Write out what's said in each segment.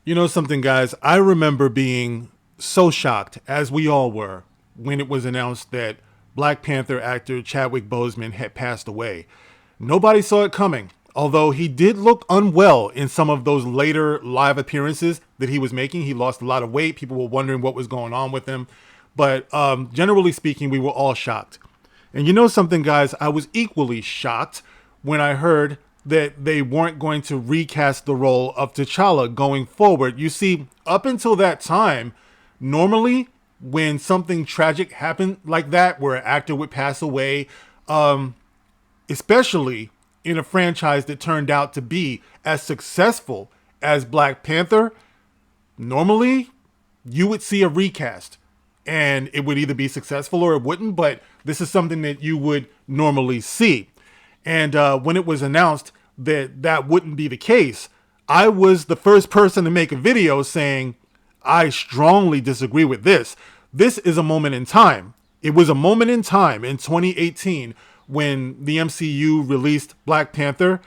You know something, guys? I remember being so shocked, as we all were, when it was announced that Black Panther actor Chadwick Boseman had passed away. Nobody saw it coming, although he did look unwell in some of those later live appearances that he was making. He lost a lot of weight. People were wondering what was going on with him. But generally speaking, we were all shocked. And you know something, guys? I was equally shocked when I heard that they weren't going to recast the role of T'Challa going forward. You see, up until that time, normally when something tragic happened like that, where an actor would pass away, especially in a franchise that turned out to be as successful as Black Panther, normally you would see a recast and it would either be successful or it wouldn't, but this is something that you would normally see. And when it was announced that that wouldn't be the case, I was the first person to make a video saying, I strongly disagree with this. This is a moment in time. It was a moment in time in 2018 when the MCU released Black Panther.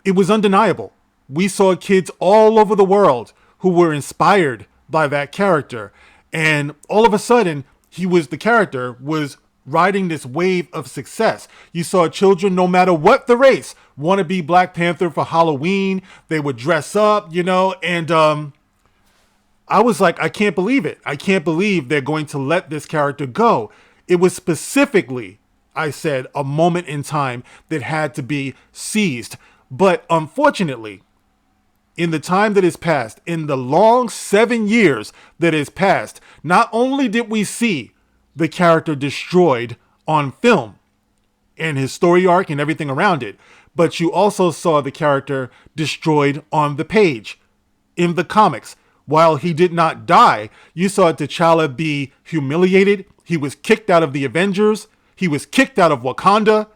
It was undeniable. We saw kids all over the world who were inspired by that character. And all of a sudden, the character was riding this wave of success. You saw children, no matter what the race, want to be Black Panther for Halloween. They would dress up, and I was like, I can't believe it. I can't believe they're going to let this character go. It was specifically, I said, a moment in time that had to be seized. But unfortunately, in the time that has passed, in the long 7 years that has passed, not only did we see the character destroyed on film and his story arc and everything around it, but you also saw the character destroyed on the page in the comics. While he did not die, you saw T'Challa be humiliated. He was kicked out of the Avengers. He was kicked out of Wakanda.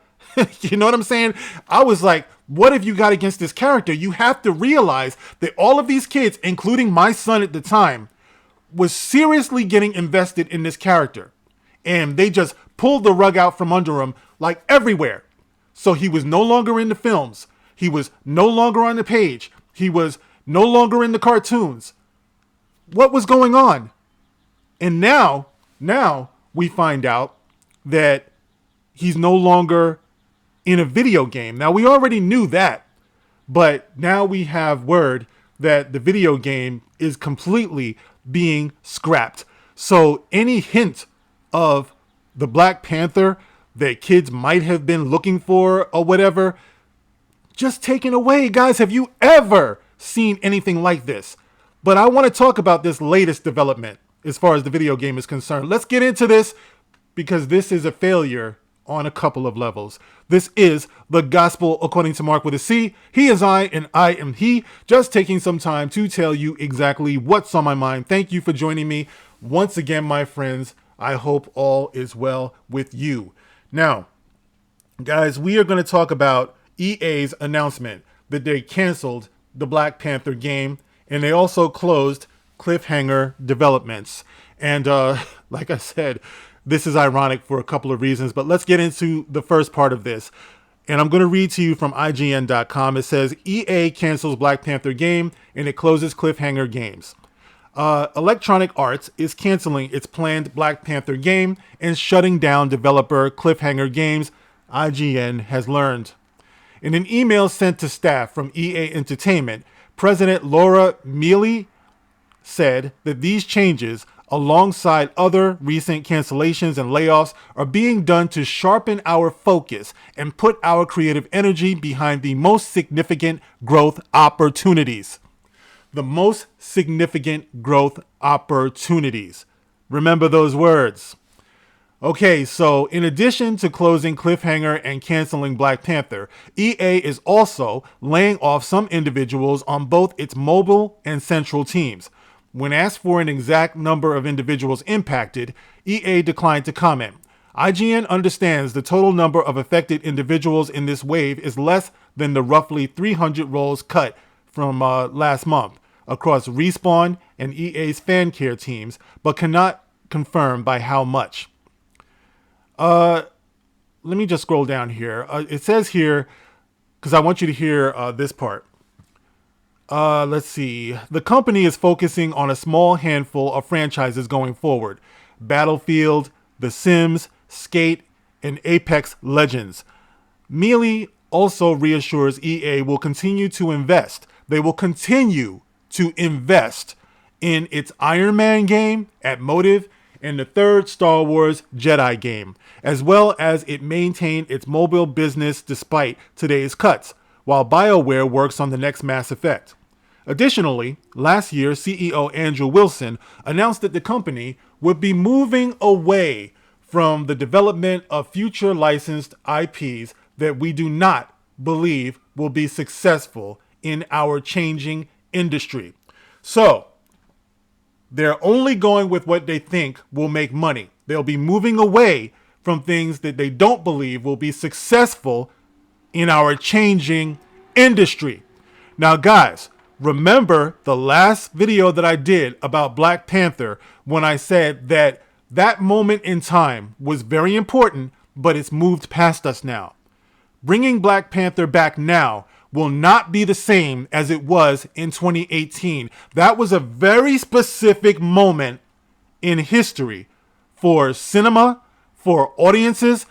You know what I'm saying? I was like, what have you got against this character? You have to realize that all of these kids, including my son at the time, was seriously getting invested in this character. And they just pulled the rug out from under him like everywhere. So he was no longer in the films. He was no longer on the page. He was no longer in the cartoons. What was going on? And now we find out that he's no longer in a video game. Now, we already knew that, but now we have word that the video game is completely being scrapped. So any hint of the Black Panther that kids might have been looking for or whatever, just taken away. Guys, have you ever seen anything like this? But I want to talk about this latest development as far as the video game is concerned. Let's get into this because this is a failure on a couple of levels. This is the gospel according to Mark with a C. He is I and I am he. Just taking some time to tell you exactly what's on my mind. Thank you for joining me once again, my friends. I hope all is well with you. Now, guys, we are going to talk about EA's announcement that they canceled the Black Panther game and they also closed Cliffhanger Developments. And like I said, this is ironic for a couple of reasons, but let's get into the first part of this. And I'm going to read to you from IGN.com. It says, EA cancels Black Panther game and it closes Cliffhanger Games. Electronic Arts is canceling its planned Black Panther game and shutting down developer Cliffhanger Games, IGN has learned. In an email sent to staff from EA Entertainment, President Laura Mealy said that these changes, alongside other recent cancellations and layoffs, are being done to sharpen our focus and put our creative energy behind the most significant growth opportunities. The most significant growth opportunities. Remember those words. Okay, so in addition to closing Cliffhanger and canceling Black Panther, EA is also laying off some individuals on both its mobile and central teams. When asked for an exact number of individuals impacted, EA declined to comment. IGN understands the total number of affected individuals in this wave is less than the roughly 300 roles cut from last month across Respawn and EA's fan care teams, but cannot confirm by how much. Let me just scroll down here. It says here, because I want you to hear this part. Let's see. The company is focusing on a small handful of franchises going forward: Battlefield, The Sims, Skate, and Apex Legends. Mealy also reassures EA will continue to invest. They will continue to invest in its Iron Man game at Motive and the third Star Wars Jedi game, as well as it maintain its mobile business despite today's cuts, while BioWare works on the next Mass Effect. Additionally, last year, CEO Andrew Wilson announced that the company would be moving away from the development of future licensed IPs that we do not believe will be successful in our changing industry. So, they're only going with what they think will make money. They'll be moving away from things that they don't believe will be successful in our changing industry. Now, guys, remember the last video that I did about Black Panther when I said that that moment in time was very important, but it's moved past us now. Bringing Black Panther back now will not be the same as it was in 2018. That was a very specific moment in history for cinema, for audiences.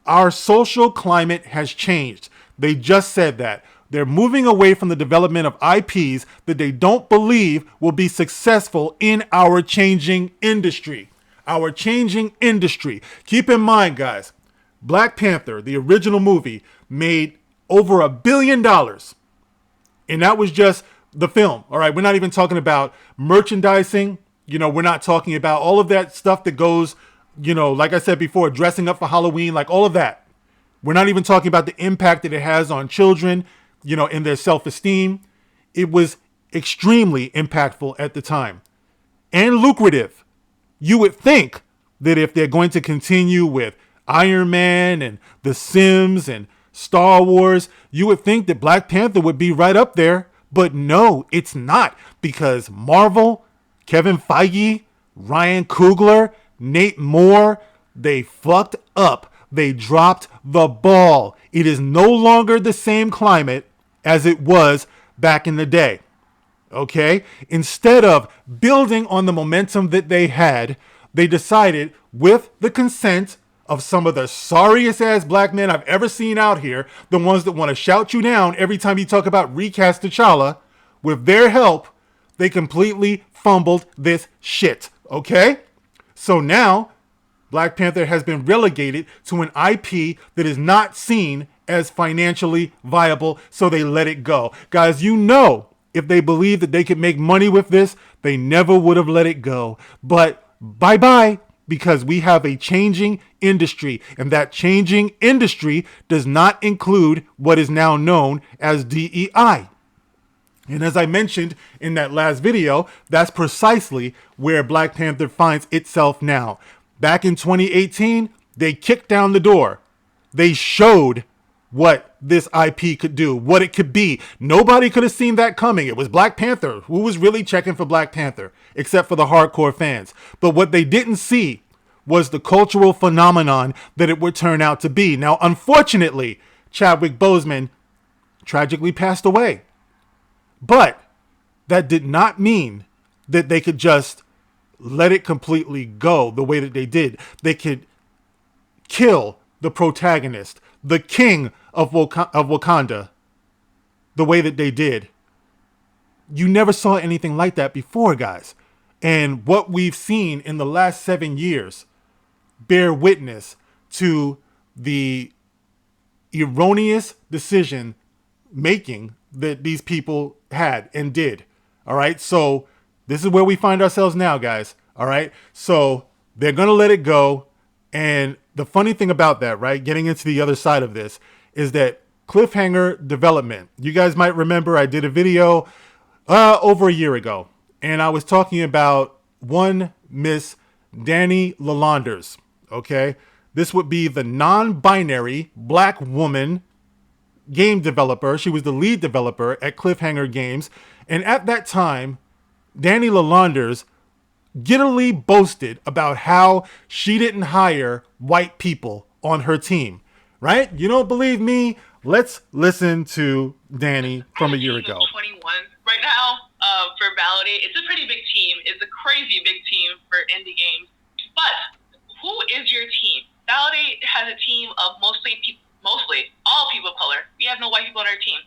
Our social climate has changed. They just said that. They're moving away from the development of IPs that they don't believe will be successful in our changing industry. Our changing industry. Keep in mind, guys, Black Panther, the original movie, made over $1 billion. And that was just the film. All right. We're not even talking about merchandising. We're not talking about all of that stuff that goes, like I said before, dressing up for Halloween, like all of that. We're not even talking about the impact that it has on children, in their self-esteem. It was extremely impactful at the time and lucrative. You would think that if they're going to continue with Iron Man and The Sims and Star Wars, you would think that Black Panther would be right up there. But no, it's not, because Marvel, Kevin Feige, Ryan Coogler, Nate Moore, they fucked up. They dropped the ball. It is no longer the same climate as it was back in the day. Okay? Instead of building on the momentum that they had, they decided, with the consent of some of the sorriest ass black men I've ever seen out here, the ones that want to shout you down every time you talk about recast T'Challa, with their help, they completely fumbled this shit. Okay? So now, Black Panther has been relegated to an IP that is not seen as financially viable, so they let it go. Guys, if they believed that they could make money with this, they never would have let it go. But bye-bye, because we have a changing industry, and that changing industry does not include what is now known as DEI. And as I mentioned in that last video, that's precisely where Black Panther finds itself now. Back in 2018, they kicked down the door. They showed what this IP could do, what it could be. Nobody could have seen that coming. It was Black Panther. Who was really checking for Black Panther, except for the hardcore fans? But what they didn't see was the cultural phenomenon that it would turn out to be. Now, unfortunately, Chadwick Boseman tragically passed away. But that did not mean that they could just let it completely go the way that they did. They could kill the protagonist, the king of Wakanda, the way that they did. You never saw anything like that before, guys. And what we've seen in the last 7 years bear witness to the erroneous decision making that these people had and did. All right. So this is where we find ourselves now, guys. All right. So they're going to let it go. And the funny thing about that, right, getting into the other side of this, is that cliffhanger development. You guys might remember I did a video over a year ago, and I was talking about one Miss Danny Lalanders. Okay. This would be the non-binary black woman game developer. She was the lead developer at Cliffhanger Games. And at that time, Danny Lalanders giddily boasted about how she didn't hire white people on her team, right? You don't believe me? Let's listen to Danny from a year ago. 21 right now, for Validate, it's a pretty big team. It's a crazy big team for indie games. But who is your team? Validate has a team of mostly all people of color. We have no white people on our team.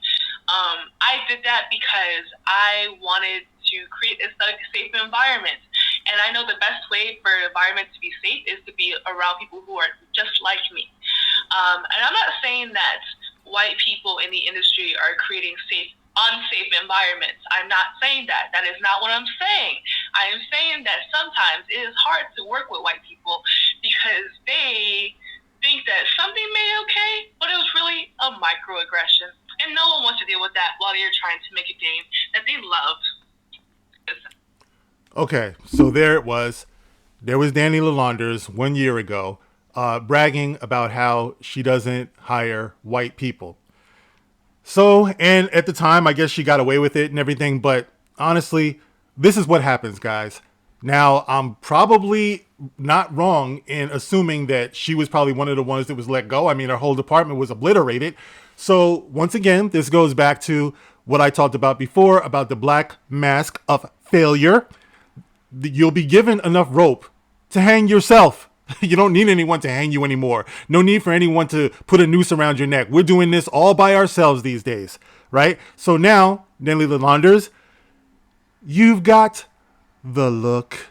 I did that because I wanted to create a safe environment. And I know the best way for an environment to be safe is to be around people who are just like me. And I'm not saying that white people in the industry are creating unsafe environments. I'm not saying that. That is not what I'm saying. I am saying that sometimes it is hard to work with white people because they think that something may be okay, but it was really a microaggression. And no one wants to deal with that while you're trying to make a game that they love. Okay, so there it was. There was Danny Lalonders 1 year ago bragging about how she doesn't hire white people. So, and at the time, I guess she got away with it and everything, but honestly, this is what happens, guys. Now, I'm probably not wrong in assuming that she was probably one of the ones that was let go. I mean, her whole department was obliterated. So, once again, this goes back to what I talked about before about the black mask of failure. You'll be given enough rope to hang yourself. You don't need anyone to hang you anymore. No need for anyone to put a noose around your neck. We're doing this all by ourselves these days, right? So now, Nelly Lalonders, you've got the look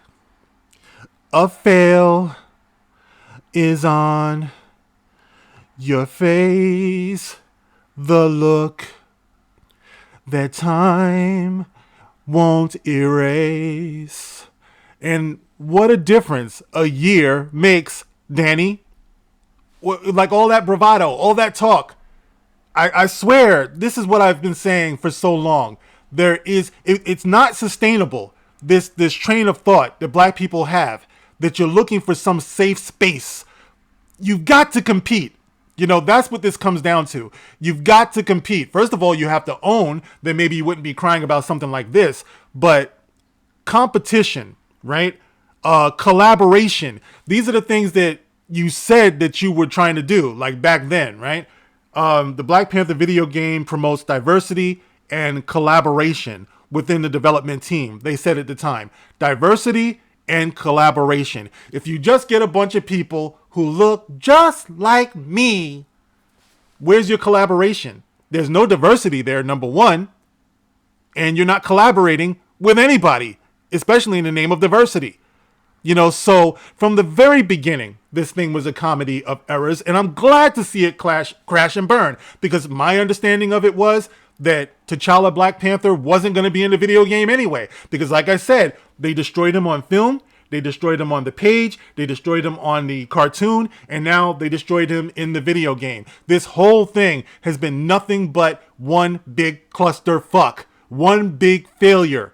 of fail is on your face. The look that time won't erase. And what a difference a year makes, Danny. Like all that bravado, all that talk. I swear, this is what I've been saying for so long. It's not sustainable, this train of thought that black people have, that you're looking for some safe space. You've got to compete. You know, that's what this comes down to. You've got to compete. First of all, you have to own that maybe you wouldn't be crying about something like this, but competition, right? Collaboration. These are the things that you said that you were trying to do, like back then, right? The Black Panther video game promotes diversity and collaboration within the development team. They said at the time, diversity and collaboration. If you just get a bunch of people who look just like me, where's your collaboration? There's no diversity there, number one, and you're not collaborating with anybody, especially in the name of diversity. You know, so from the very beginning, this thing was a comedy of errors, and I'm glad to see it crash and burn, because my understanding of it was that T'Challa Black Panther wasn't going to be in the video game anyway, because like I said, they destroyed him on film, they destroyed him on the page, they destroyed him on the cartoon, and now they destroyed him in the video game. This whole thing has been nothing but one big cluster fuck, one big failure.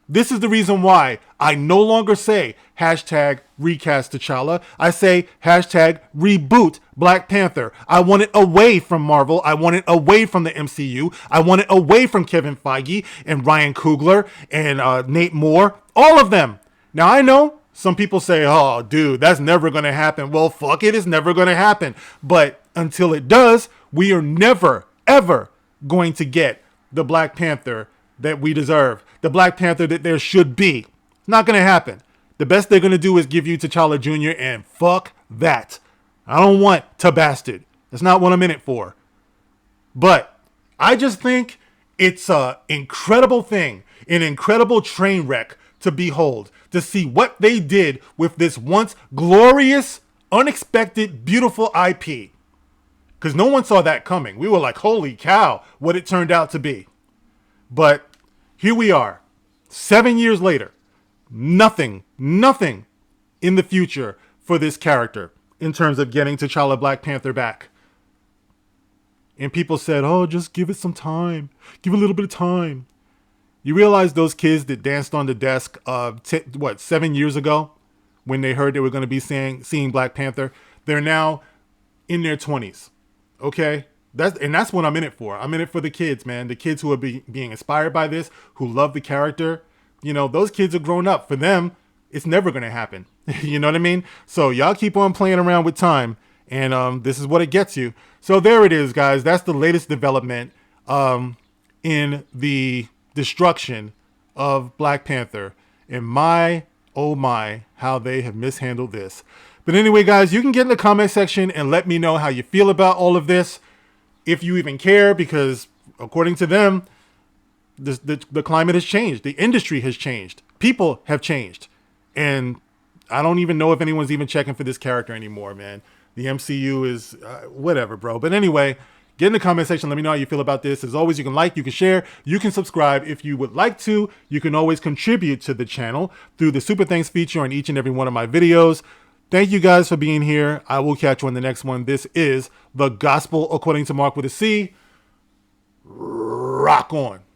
This is the reason why I no longer say hashtag recast T'Challa. I say hashtag reboot Black Panther. I want it away from Marvel. I want it away from the MCU. I want it away from Kevin Feige and Ryan Coogler and Nate Moore. All of them. Now I know some people say, oh, dude, that's never going to happen. Well, fuck it. It's never going to happen. But until it does, we are never, ever going to get the Black Panther that we deserve, the Black Panther that there should be. It's not going to happen. The best they're going to do is give you T'Challa Jr. and fuck that. I don't want Tabastard. That's not what I'm in it for. But I just think it's an incredible thing, an incredible train wreck to behold, to see what they did with this once glorious, unexpected, beautiful IP. Because no one saw that coming. We were like, holy cow, what it turned out to be. But here we are, 7 years later, nothing in the future for this character in terms of getting T'Challa Black Panther back. And people said, oh, just give it some time. Give it a little bit of time. You realize those kids that danced on the desk 7 years ago when they heard they were going to be seeing Black Panther, they're now in their 20s, okay? That's what I'm in it for. I'm in it for the kids, man. The kids who are being inspired by this, who love the character. You know, those kids are grown up. For them, it's never going to happen. You know what I mean? So y'all keep on playing around with time, and this is what it gets you. So there it is, guys. That's the latest development in the destruction of Black Panther. And my, oh my, how they have mishandled this. But anyway, guys, you can get in the comment section and let me know how you feel about all of this. If you even care, because according to them, the climate has changed. The industry has changed. People have changed. And I don't even know if anyone's even checking for this character anymore, man. The MCU is whatever, bro. But anyway, get in the comment section. Let me know how you feel about this. As always, you can like, you can share, you can subscribe if you would like to. You can always contribute to the channel through the Super Thanks feature on each and every one of my videos. Thank you guys for being here. I will catch you on the next one. This is The Gospel According to Mark with a C. Rock on.